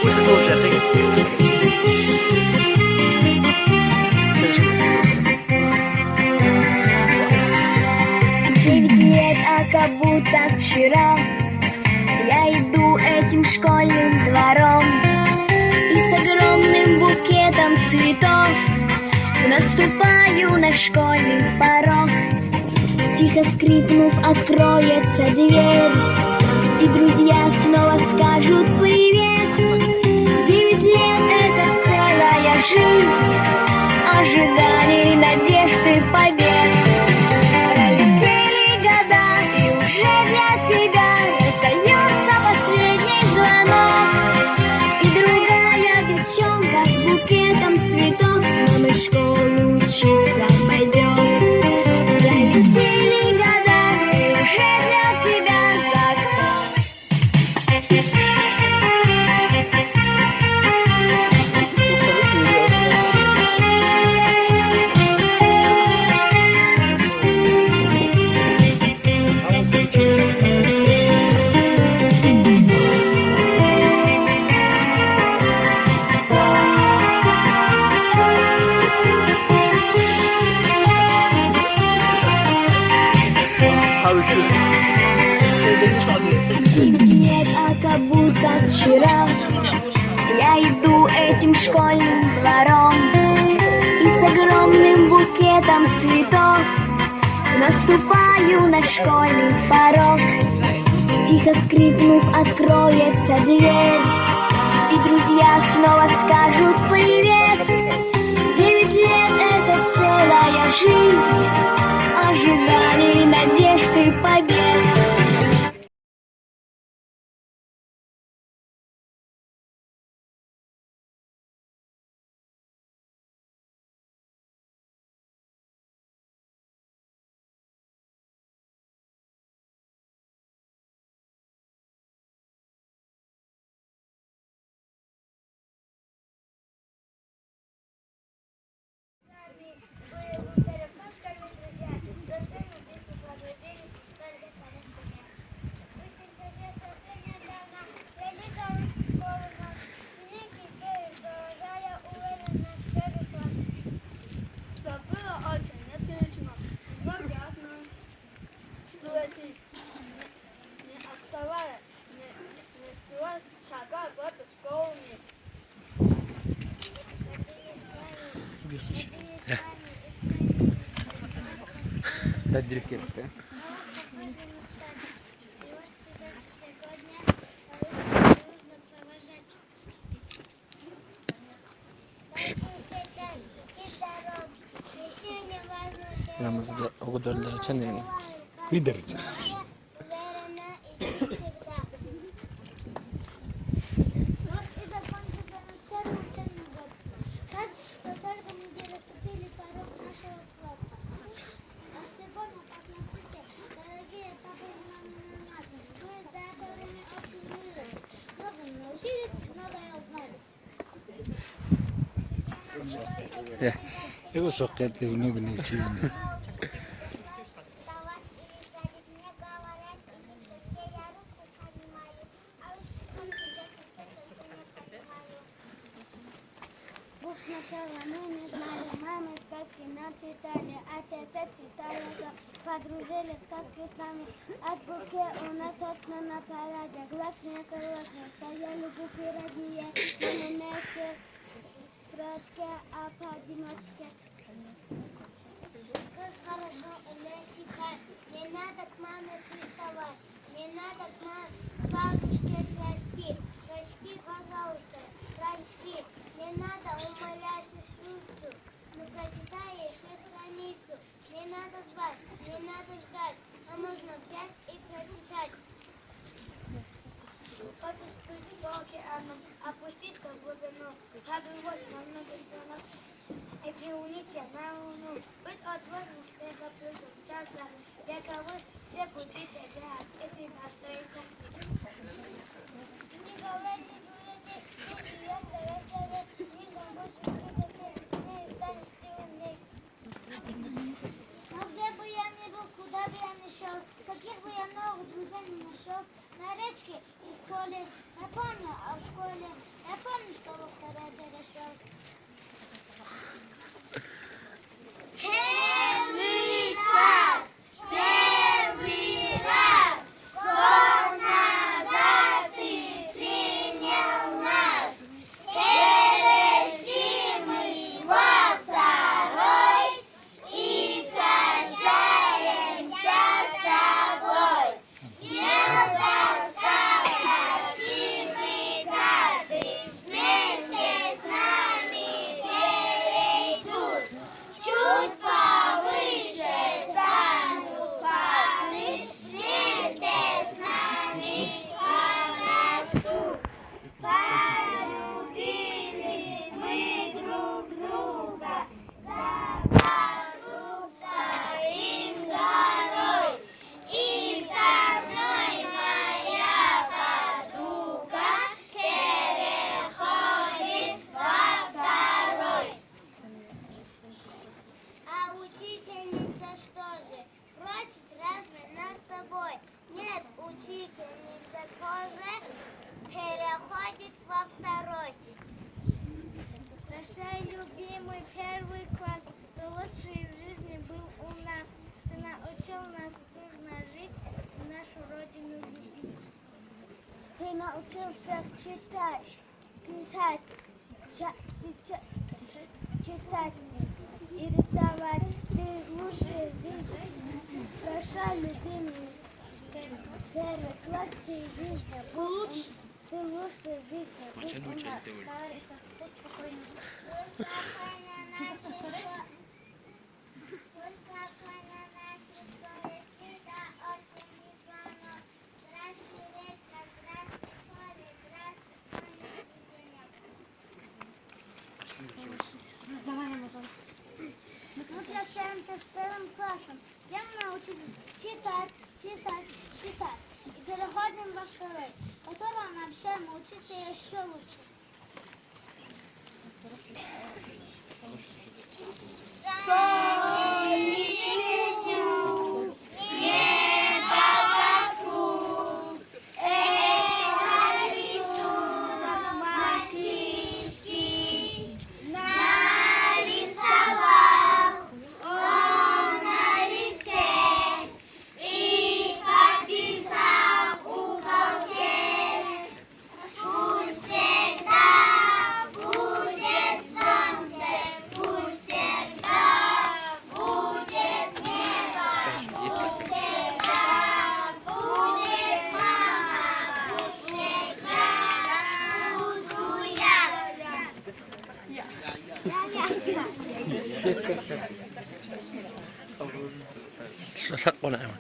Пусть получает. 9 лет, а как будто вчера я иду этим школьным двором и с огромным букетом цветов наступаю на школьный порог. Тихо скрипнув, откроется дверь, и друзья снова скажут привет. 9 лет — это целая жизнь ожиданий, надежд и побед. Пролетели года, и уже для тебя раздается последний звонок, и другая девчонка с букетом цветов с мамой в школу учиться пойдет. Пролетели года, и уже для тебя за окном. Нет, а как будто вчера я иду этим школьным двором и с огромным букетом цветов наступаю на школьный порог. Тихо скрипнув, откроется дверь, и друзья снова скажут привет. 9 лет — это целая жизнь ожиданий, надежд и побед. Дать директор. Ramazda o kadarlar açan yani. Kıydır. Его сокет много не учили. Сначала мы не знали, мамы сказки нам читали, отец читали, подружились сказки с нами. От буки у нас точно на параде, глаз не согласны, стояли пироги, мы на месте, трошки, а поодиночке. Как хорошо уметь читать, не надо к маме приставать, не надо к бабушке расти, прочти, пожалуйста, прочти. Не надо умолять сестрицу, ну прочитай еще страницу. Не надо звать, не надо ждать, а можно взять и прочитать. Хочешь спить по океану, опуститься в глубину, подругать на многих странах и приуниться на луну. Быть отважным с плюсом часа вековых, все пути тебя, и ты настроится. Не говори, каких бы я новых друзей не нашел, на речке и в поле нас трудно жить, нашу родину любить. Ты научился читать, писать, читать и рисовать. Ты лучше здесь. Прощай, любимый. Первый класс ты здесь. Ты лучше здесь. Мы прощаемся с первым классом, где мы научились читать, писать, считать. И переходим во второй, которого мы обещаем учиться еще лучше. Солнечный день, небо вокруг, это рисунок мальчишки нарисовал он на листе и подписал в уголке. Пусть всегда будет солнце, пусть всегда будет небо, пусть всегда будет мама, пусть всегда буду я. شق ونعم.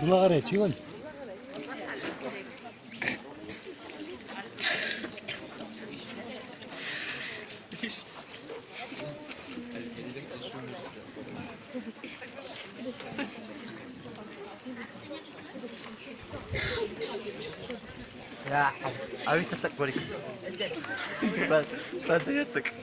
والله قريت وين؟ يا حب أبي تسك بديتك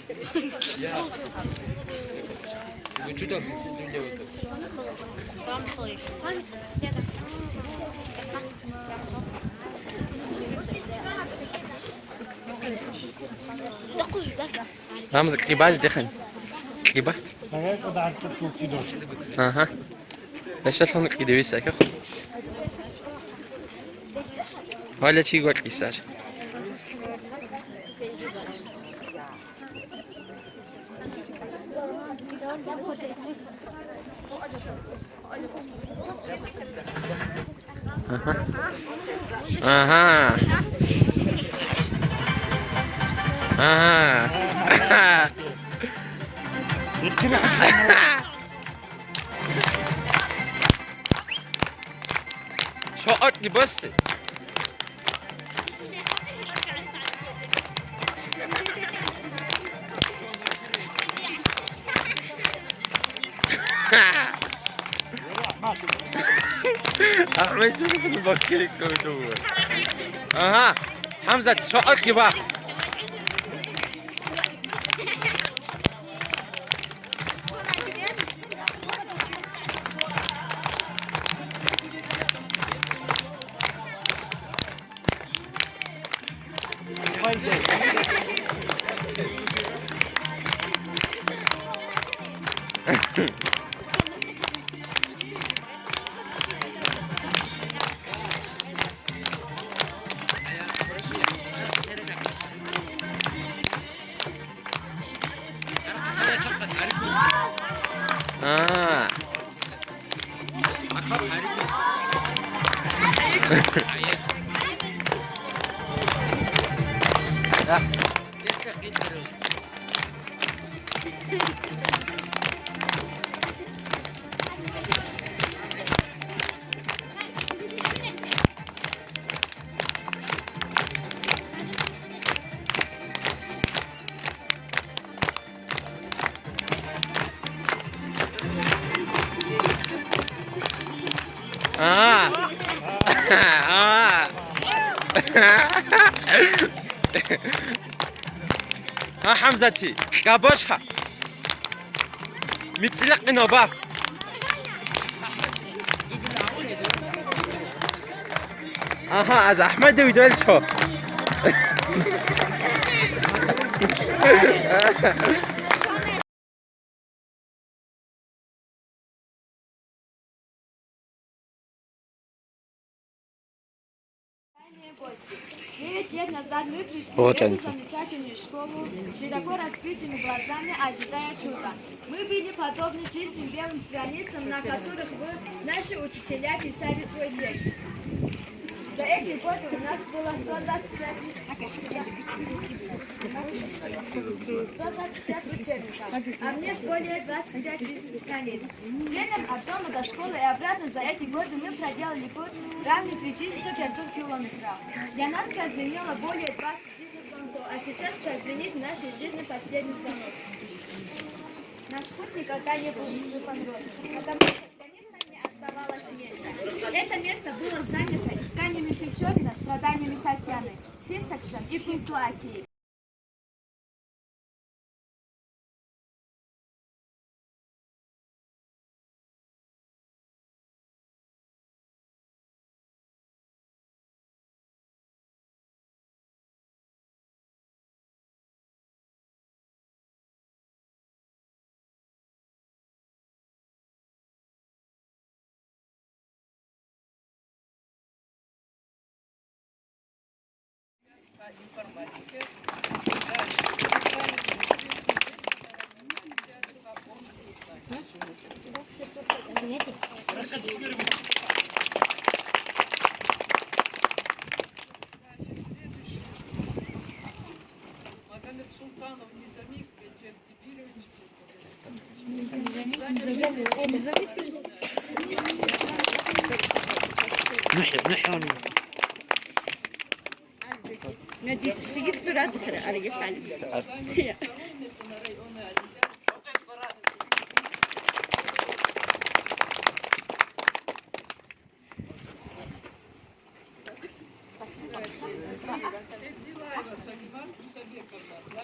رمزك قبال دخن قبال هيك وضعت الكوكسيدون. اها ليش تلون قيدوي ساكا ولا شي يقول قيساج اها اها شو أكل بس أحمد شو كنت بفكرك تقول أها حمزة شو أكل بقى حمزتي كابوشها متسلق نوباب از احمد ويدول شو назад мы пришли в Вот эту они. замечательную школу, широко раскрытыми глазами, ожидая чуда. Мы были подобны чистым белым страницам, на которых наши учителя писали свой текст. За эти годы у нас было 125 учебников, а мне более 25 тысяч страниц. Следом от дома до школы и обратно за эти годы мы проделали путь равный 3500 километров. Для нас прозвенело более 20 тысяч звонков, а сейчас прозвенит в нашей жизни последний звонок. Наш путь никогда не был высыпан розами, потому что для них там не оставалось места. Это место было занято исканиями Печорина, страданиями Татьяны, синтаксом и пунктуацией. Магомед Султанов, Низамик, Джентибирович.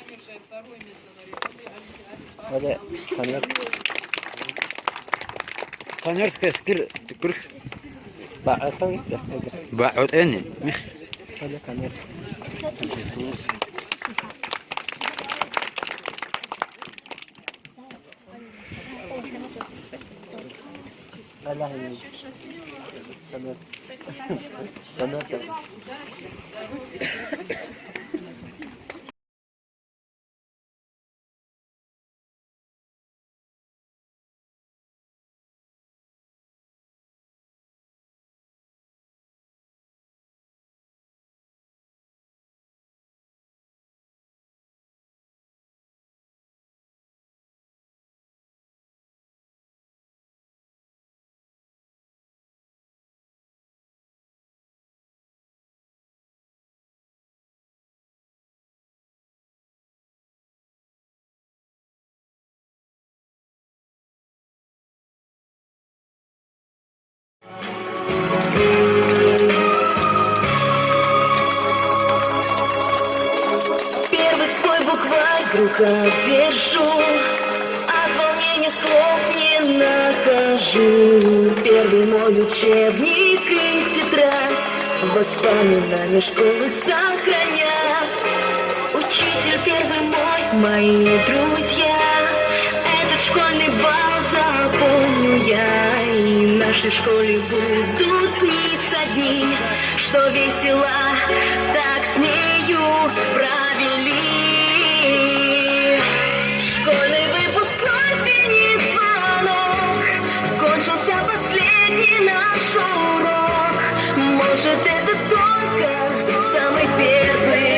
Занявшая второе место на районе. هذا قناة تذكر تكرخ بعثوا تذكر بعد اني هذا قناة الله قناة قناة Первый свой букварь в руках держу, от волнения слов не нахожу. Первый мой учебник и тетрадь воспоминания школы сохранят. Учитель первый мой, мои друзья, этот школьный бал запомню я. И в нашей школе будут сниться дни, что весело так с нею провели. Школьный выпускной звенит звонок, кончился последний наш урок. Может, это только самый первый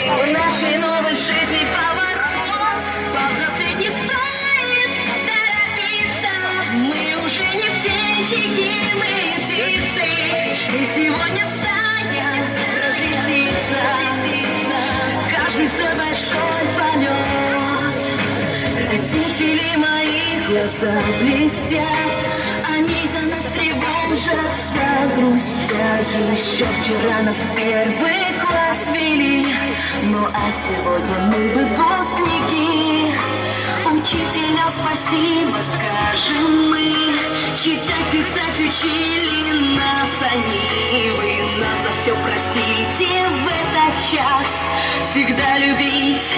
в нашей новой жизни поворот. Ползать не стоит торопиться, мы уже не птенчики, мы птицы. И сегодня стая разлетится, каждый свой большой полет. Родители мои глаза блестят, они за нас тревожатся, грустят. Еще вчера нас в первый класс вели, ну а сегодня мы выпускники. Учителям спасибо скажем мы, читать, писать учили нас они. Вы нас за все простите в этот час, всегда любить